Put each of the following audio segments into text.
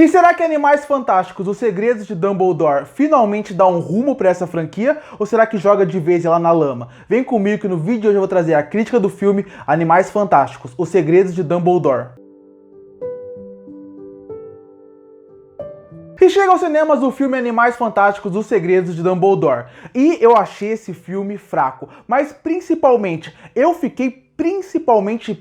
E será que Animais Fantásticos, Os Segredos de Dumbledore finalmente dá um rumo para essa franquia? Ou será que joga de vez lá na lama? Vem comigo que no vídeo de hoje eu vou trazer a crítica do filme Animais Fantásticos, Os Segredos de Dumbledore. E chega aos cinemas o filme Animais Fantásticos, Os Segredos de Dumbledore. E eu achei esse filme fraco, mas principalmente eu fiquei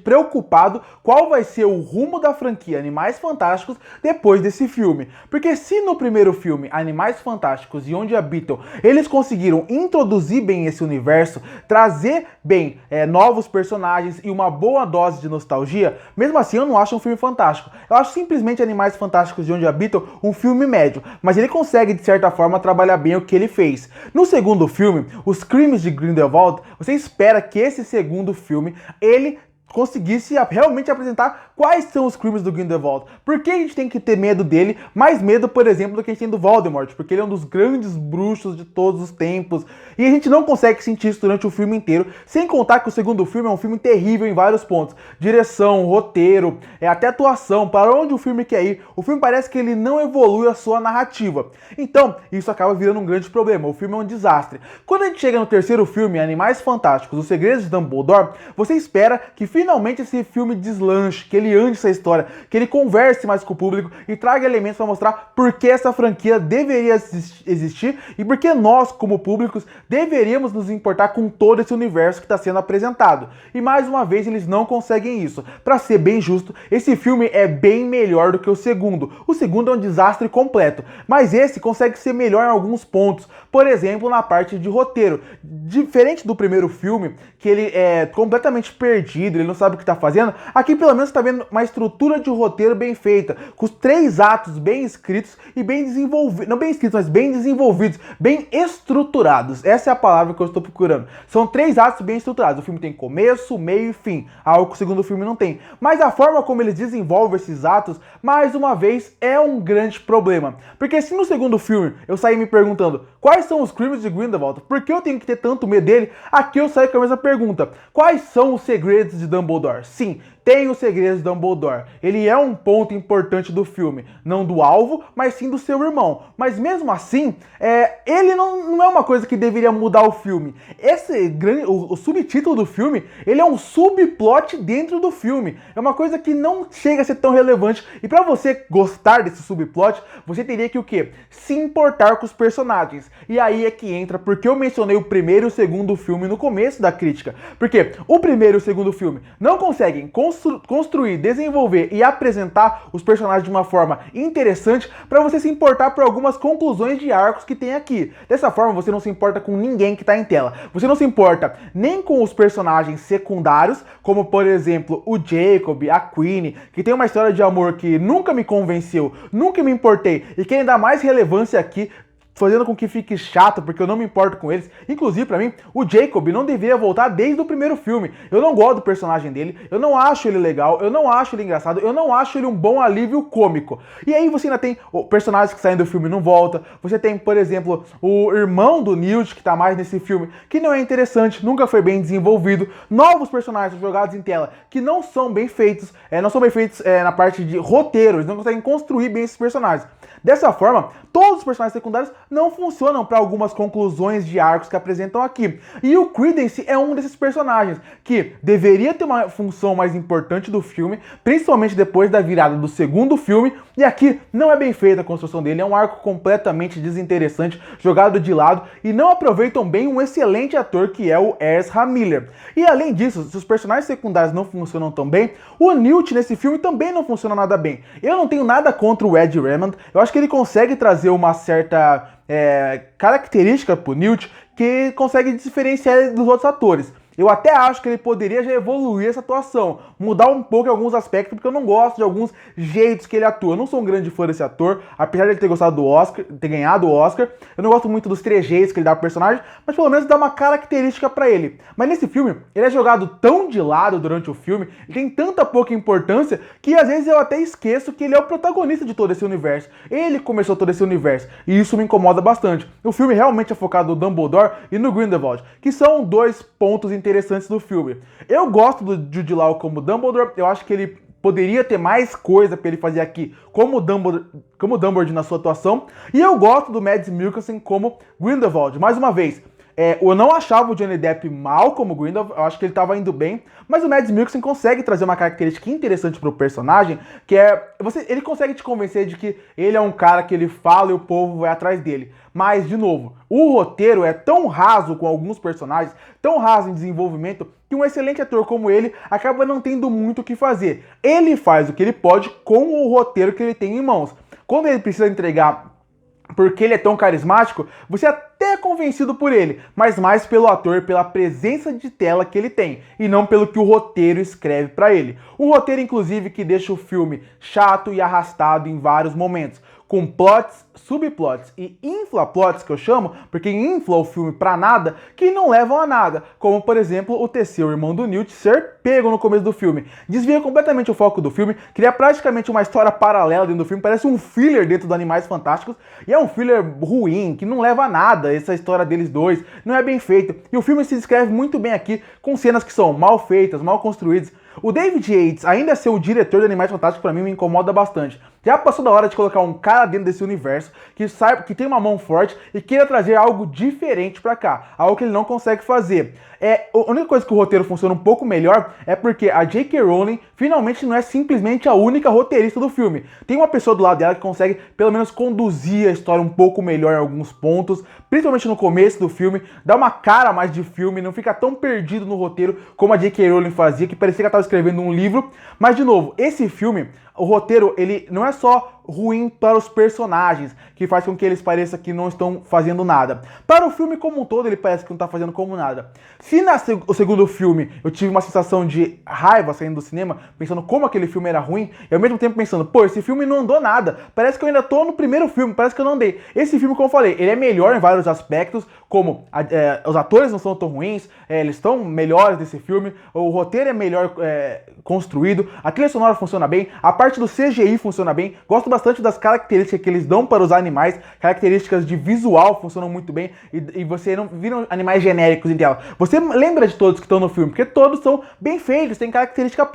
preocupado qual vai ser o rumo da franquia Animais Fantásticos depois desse filme. Porque se no primeiro filme, Animais Fantásticos e Onde Habitam, eles conseguiram introduzir bem esse universo, trazer bem novos personagens e uma boa dose de nostalgia, mesmo assim eu não acho um filme fantástico. Eu acho simplesmente Animais Fantásticos e Onde Habitam um filme médio, mas ele consegue de certa forma trabalhar bem o que ele fez. No segundo filme, Os Crimes de Grindelwald, você espera que esse segundo filme ele conseguisse realmente apresentar quais são os crimes do Grindelwald. Por que a gente tem que ter medo dele? Mais medo, por exemplo, do que a gente tem do Voldemort, porque ele é um dos grandes bruxos de todos os tempos. E a gente não consegue sentir isso durante o filme inteiro, sem contar que o segundo filme é um filme terrível em vários pontos. Direção, roteiro, até atuação, para onde o filme quer ir. O filme parece que ele não evolui a sua narrativa. Então, isso acaba virando um grande problema. O filme é um desastre. Quando a gente chega no terceiro filme, Animais Fantásticos, Os Segredos de Dumbledore, você espera que finalmente esse filme deslanche, que ele ande essa história, que ele converse mais com o público e traga elementos para mostrar por que essa franquia deveria existir e por que nós, como públicos, deveríamos nos importar com todo esse universo que está sendo apresentado. E mais uma vez eles não conseguem isso. Para ser bem justo, esse filme é bem melhor do que o segundo. O segundo é um desastre completo, mas esse consegue ser melhor em alguns pontos. Por exemplo, na parte de roteiro. Diferente do primeiro filme, que ele é completamente perdido, ele não sabe o que está fazendo, aqui pelo menos está vendo uma estrutura de roteiro bem feita, com os 3 atos bem escritos e bem desenvolvidos, não bem escritos, mas bem desenvolvidos, bem estruturados. Essa é a palavra que eu estou procurando. São 3 atos bem estruturados. O filme tem começo, meio e fim, algo que o segundo filme não tem. Mas a forma como eles desenvolvem esses atos, mais uma vez, é um grande problema. Porque se no segundo filme eu saí me perguntando quais são os crimes de Grindelwald, por que eu tenho que ter tanto medo dele, aqui eu saio com a mesma pergunta. Quais são os segredos de Dumbledore? Sim, tem os segredos de Dumbledore. Ele é um ponto importante do filme. Não do alvo, mas sim do seu irmão. Mas mesmo assim, ele não é uma coisa que deveria mudar o filme. O subtítulo do filme, ele é um subplot dentro do filme. É uma coisa que não chega a ser tão relevante. E pra você gostar desse subplot, você teria que o quê? Se importar com os personagens. E aí é que entra, porque eu mencionei o primeiro e o segundo filme no começo da crítica. Porque o primeiro e o segundo filme não conseguem construir, desenvolver e apresentar os personagens de uma forma interessante para você se importar por algumas conclusões de arcos que tem aqui. Dessa forma, você não se importa com ninguém que está em tela. Você não se importa nem com os personagens secundários, como por exemplo o Jacob, a Queenie, que tem uma história de amor que nunca me convenceu, nunca me importei e que ainda mais relevância aqui, fazendo com que fique chato, porque eu não me importo com eles. Inclusive, pra mim, o Jacob não deveria voltar desde o primeiro filme. Eu não gosto do personagem dele, eu não acho ele legal, eu não acho ele engraçado, eu não acho ele um bom alívio cômico. E aí você ainda tem personagens que saem do filme e não voltam. Você tem, por exemplo, o irmão do Newt, que tá mais nesse filme, que não é interessante, nunca foi bem desenvolvido. Novos personagens jogados em tela, que não são bem feitos, na parte de roteiro, eles não conseguem construir bem esses personagens. Dessa forma, todos os personagens secundários não funcionam para algumas conclusões de arcos que apresentam aqui. E o Credence é um desses personagens que deveria ter uma função mais importante do filme, principalmente depois da virada do segundo filme, e aqui não é bem feita a construção dele, é um arco completamente desinteressante, jogado de lado, e não aproveitam bem um excelente ator que é o Ezra Miller. E além disso, se os personagens secundários não funcionam tão bem, o Newt nesse filme também não funciona nada bem. Eu não tenho nada contra o Ed Redmayne, eu acho que ele consegue trazer uma certa característica pro Newt que consegue diferenciar ele dos outros atores. Eu até acho que ele poderia já evoluir essa atuação, mudar um pouco em alguns aspectos, porque eu não gosto de alguns jeitos que ele atua. Eu não sou um grande fã desse ator, apesar de ele ter gostado do Oscar, ter ganhado o Oscar. Eu não gosto muito dos trejeitos que ele dá pro personagem, mas pelo menos dá uma característica pra ele. Mas nesse filme, ele é jogado tão de lado durante o filme, ele tem tanta pouca importância, que às vezes eu até esqueço que ele é o protagonista de todo esse universo. Ele começou todo esse universo, e isso me incomoda bastante. O filme realmente é focado no Dumbledore e no Grindelwald, que são 2 pontos interessantes do filme. Eu gosto do Jude Law como Dumbledore, eu acho que ele poderia ter mais coisa pra ele fazer aqui como Dumbledore na sua atuação. E eu gosto do Mads Mikkelsen como Grindelwald. Mais uma vez, eu não achava o Johnny Depp mal como Grindelwald, eu acho que ele estava indo bem, mas o Mads Mikkelsen consegue trazer uma característica interessante pro personagem, que ele consegue te convencer de que ele é um cara que ele fala e o povo vai atrás dele. Mas, de novo, o roteiro é tão raso com alguns personagens, tão raso em desenvolvimento, que um excelente ator como ele acaba não tendo muito o que fazer. Ele faz o que ele pode com o roteiro que ele tem em mãos. Quando ele precisa entregar porque ele é tão carismático, você até é convencido por ele, mas mais pelo ator, pela presença de tela que ele tem, e não pelo que o roteiro escreve pra ele. O roteiro, inclusive, que deixa o filme chato e arrastado em vários momentos, com plots, subplots e inflaplots, que eu chamo, porque infla o filme pra nada, que não levam a nada, como, por exemplo, o T.C., o irmão do Newt, ser pego no começo do filme. Desvia completamente o foco do filme, cria praticamente uma história paralela dentro do filme, parece um filler dentro do Animais Fantásticos, e é um filler ruim, que não leva a nada, essa história deles dois, não é bem feito. E o filme se descreve muito bem aqui, com cenas que são mal feitas, mal construídas. O David Yates ainda ser o diretor de Animais Fantásticos pra mim me incomoda bastante. Já passou da hora de colocar um cara dentro desse universo que tem uma mão forte e queira trazer algo diferente pra cá, algo que ele não consegue fazer. A única coisa que o roteiro funciona um pouco melhor é porque a J.K. Rowling finalmente não é simplesmente a única roteirista do filme. Tem uma pessoa do lado dela que consegue pelo menos conduzir a história um pouco melhor em alguns pontos, principalmente no começo do filme, dá uma cara mais de filme, não fica tão perdido no roteiro como a J.K. Rowling fazia, que parecia que ela estava escrevendo um livro. Mas de novo, esse filme, o roteiro, ele não é só ruim para os personagens, que faz com que eles pareçam que não estão fazendo nada. Para o filme como um todo, ele parece que não está fazendo como nada. Se o segundo filme eu tive uma sensação de raiva saindo do cinema, pensando como aquele filme era ruim, e ao mesmo tempo pensando, pô, esse filme não andou nada, parece que eu ainda tô no primeiro filme, parece que eu não andei. Esse filme, como eu falei, ele é melhor em vários aspectos, como os atores não são tão ruins, eles estão melhores desse filme, o roteiro é melhor construído, a trilha sonora funciona bem, a parte do CGI funciona bem, gosto bastante das características que eles dão para os animais, características de visual funcionam muito bem, e você não viram animais genéricos em tela. Você lembra de todos que estão no filme, porque todos são bem feitos, têm características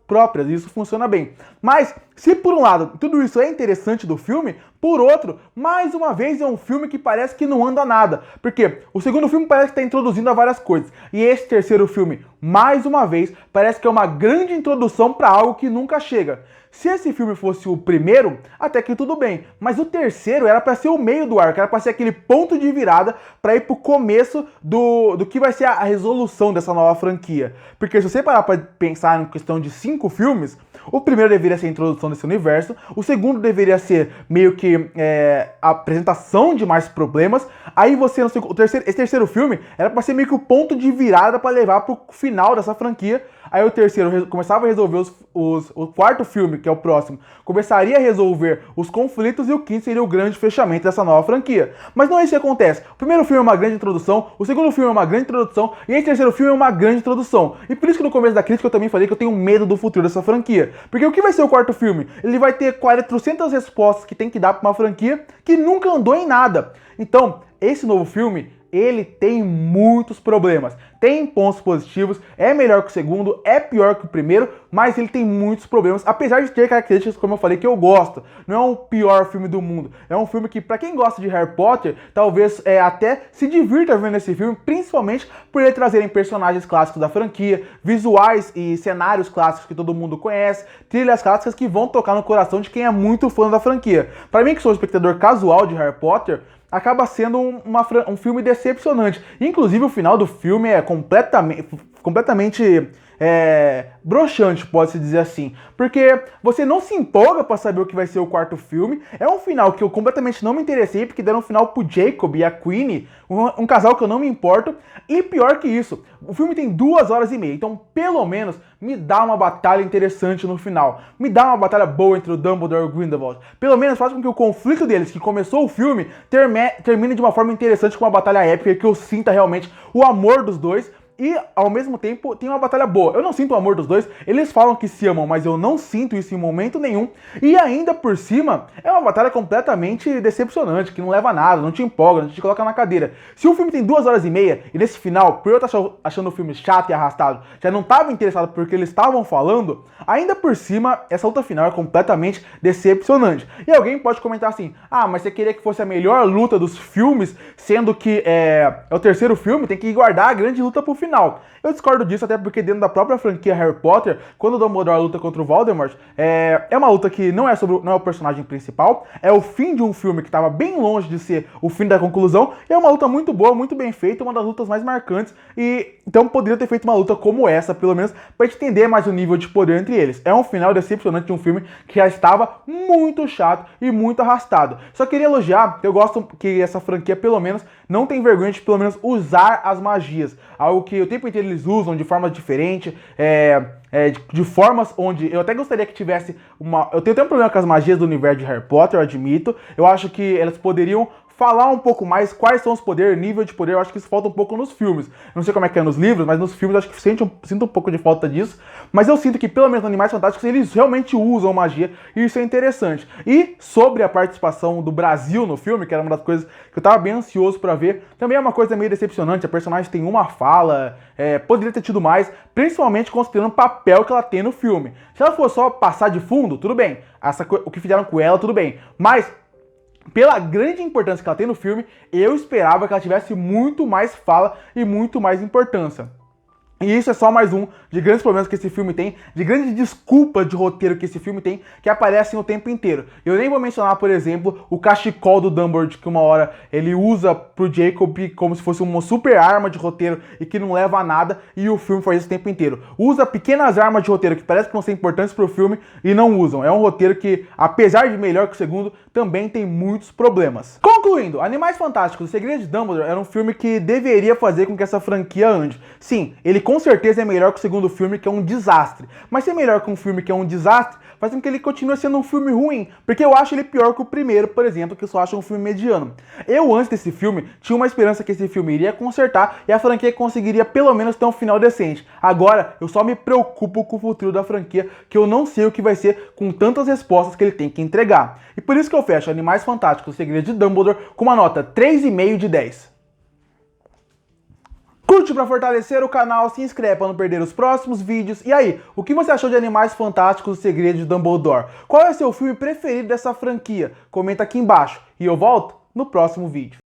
próprias, e isso funciona bem. Mas, se por um lado tudo isso é interessante do filme, por outro, mais uma vez é um filme que parece que não anda nada. Porque o segundo filme parece que está introduzindo a várias coisas. E esse terceiro filme, mais uma vez, parece que é uma grande introdução para algo que nunca chega. Se esse filme fosse o primeiro, até que tudo bem. Mas o terceiro era para ser o meio do arco, era para ser aquele ponto de virada para ir pro começo do que vai ser a resolução dessa nova franquia. Porque se você parar para pensar em questão de 5 filmes, o primeiro deveria ser a introdução desse universo, o segundo deveria ser meio que a apresentação de mais problemas, aí você, esse terceiro filme era para ser meio que o ponto de virada para levar pro final dessa franquia. Aí o terceiro começava a resolver o quarto filme, que é o próximo, começaria a resolver os conflitos, e o quinto seria o grande fechamento dessa nova franquia. Mas não é isso que acontece. O primeiro filme é uma grande introdução, o segundo filme é uma grande introdução, e esse terceiro filme é uma grande introdução. E por isso que no começo da crítica eu também falei que eu tenho medo do futuro dessa franquia. Porque o que vai ser o quarto filme? Ele vai ter 400 respostas que tem que dar para uma franquia que nunca andou em nada. Então, esse novo filme, ele tem muitos problemas, tem pontos positivos, é melhor que o segundo, é pior que o primeiro, mas ele tem muitos problemas, apesar de ter características, como eu falei, que eu gosto. Não é o pior filme do mundo, é um filme que, pra quem gosta de Harry Potter, talvez até se divirta vendo esse filme, principalmente por ele trazerem personagens clássicos da franquia, visuais e cenários clássicos que todo mundo conhece, trilhas clássicas que vão tocar no coração de quem é muito fã da franquia. Pra mim, que sou um espectador casual de Harry Potter, acaba sendo um filme decepcionante. Inclusive, o final do filme é completamente broxante, pode-se dizer assim. Porque você não se empolga pra saber o que vai ser o quarto filme. É um final que eu completamente não me interessei, porque deram um final pro Jacob e a Queenie, um casal que eu não me importo. E pior que isso, o filme tem 2h30, então pelo menos me dá uma batalha interessante no final. Me dá uma batalha boa entre o Dumbledore e o Grindelwald. Pelo menos faz com que o conflito deles, que começou o filme, termine de uma forma interessante, com uma batalha épica, que eu sinta realmente o amor dos dois. e ao mesmo tempo tem uma batalha boa. Eu não sinto o amor dos dois, eles falam que se amam, mas eu não sinto isso em momento nenhum. E ainda por cima, é uma batalha completamente decepcionante, que não leva a nada, não te empolga, não te coloca na cadeira. Se o filme tem 2 horas e meia, e nesse final, por eu estar achando o filme chato e arrastado, já não estava interessado porque eles estavam falando, ainda por cima, essa luta final é completamente decepcionante. E alguém pode comentar assim, ah, mas você queria que fosse a melhor luta dos filmes, sendo que é o terceiro filme, tem que guardar a grande luta pro final. Eu discordo disso, até porque dentro da própria franquia Harry Potter, quando o Dumbledore luta contra o Voldemort, é uma luta que não é o personagem principal, é o fim de um filme que estava bem longe de ser o fim da conclusão, e é uma luta muito boa, muito bem feita, uma das lutas mais marcantes, e então poderia ter feito uma luta como essa, pelo menos, pra gente entender mais o nível de poder entre eles. É um final decepcionante de um filme que já estava muito chato e muito arrastado. Só queria elogiar que eu gosto que essa franquia, pelo menos, não tem vergonha de, pelo menos, usar as magias. Algo que o tempo inteiro eles usam de forma diferente, de formas onde eu até gostaria que tivesse uma... Eu tenho até um problema com as magias do universo de Harry Potter, eu admito. Eu acho que elas poderiam falar um pouco mais quais são os poderes, nível de poder. Eu acho que isso falta um pouco nos filmes. Eu não sei como é que é nos livros, mas nos filmes eu acho que sinto um pouco de falta disso. Mas eu sinto que, pelo menos, nos Animais Fantásticos, eles realmente usam magia, e isso é interessante. E sobre a participação do Brasil no filme, que era uma das coisas que eu tava bem ansioso pra ver, também é uma coisa meio decepcionante. A personagem tem uma fala, poderia ter tido mais, principalmente considerando o papel que ela tem no filme. Se ela for só passar de fundo, tudo bem. O que fizeram com ela, tudo bem. Mas pela grande importância que ela tem no filme, eu esperava que ela tivesse muito mais fala e muito mais importância. E isso é só mais um de grandes problemas que esse filme tem, de grandes desculpas de roteiro que esse filme tem, que aparecem o tempo inteiro. Eu nem vou mencionar, por exemplo, o cachecol do Dumbledore, que uma hora ele usa pro Jacob como se fosse uma super arma de roteiro e que não leva a nada, e o filme faz isso o tempo inteiro. Usa pequenas armas de roteiro que parece que vão ser importantes pro filme e não usam. É um roteiro que, apesar de melhor que o segundo, também tem muitos problemas. Concluindo, Animais Fantásticos, O Segredo de Dumbledore era um filme que deveria fazer com que essa franquia ande. Sim, ele com certeza é melhor que o segundo filme, que é um desastre. Mas ser melhor que um filme que é um desastre faz com que ele continue sendo um filme ruim, porque eu acho ele pior que o primeiro, por exemplo, que eu só acho um filme mediano. Eu, antes desse filme, tinha uma esperança que esse filme iria consertar e a franquia conseguiria pelo menos ter um final decente. Agora, eu só me preocupo com o futuro da franquia, que eu não sei o que vai ser com tantas respostas que ele tem que entregar. E por isso que eu fecho Animais Fantásticos, O Segredo de Dumbledore com uma nota 3,5 de 10. Curte para fortalecer o canal, se inscreve para não perder os próximos vídeos. E aí, o que você achou de Animais Fantásticos, O Segredo de Dumbledore? Qual é o seu filme preferido dessa franquia? Comenta aqui embaixo e eu volto no próximo vídeo.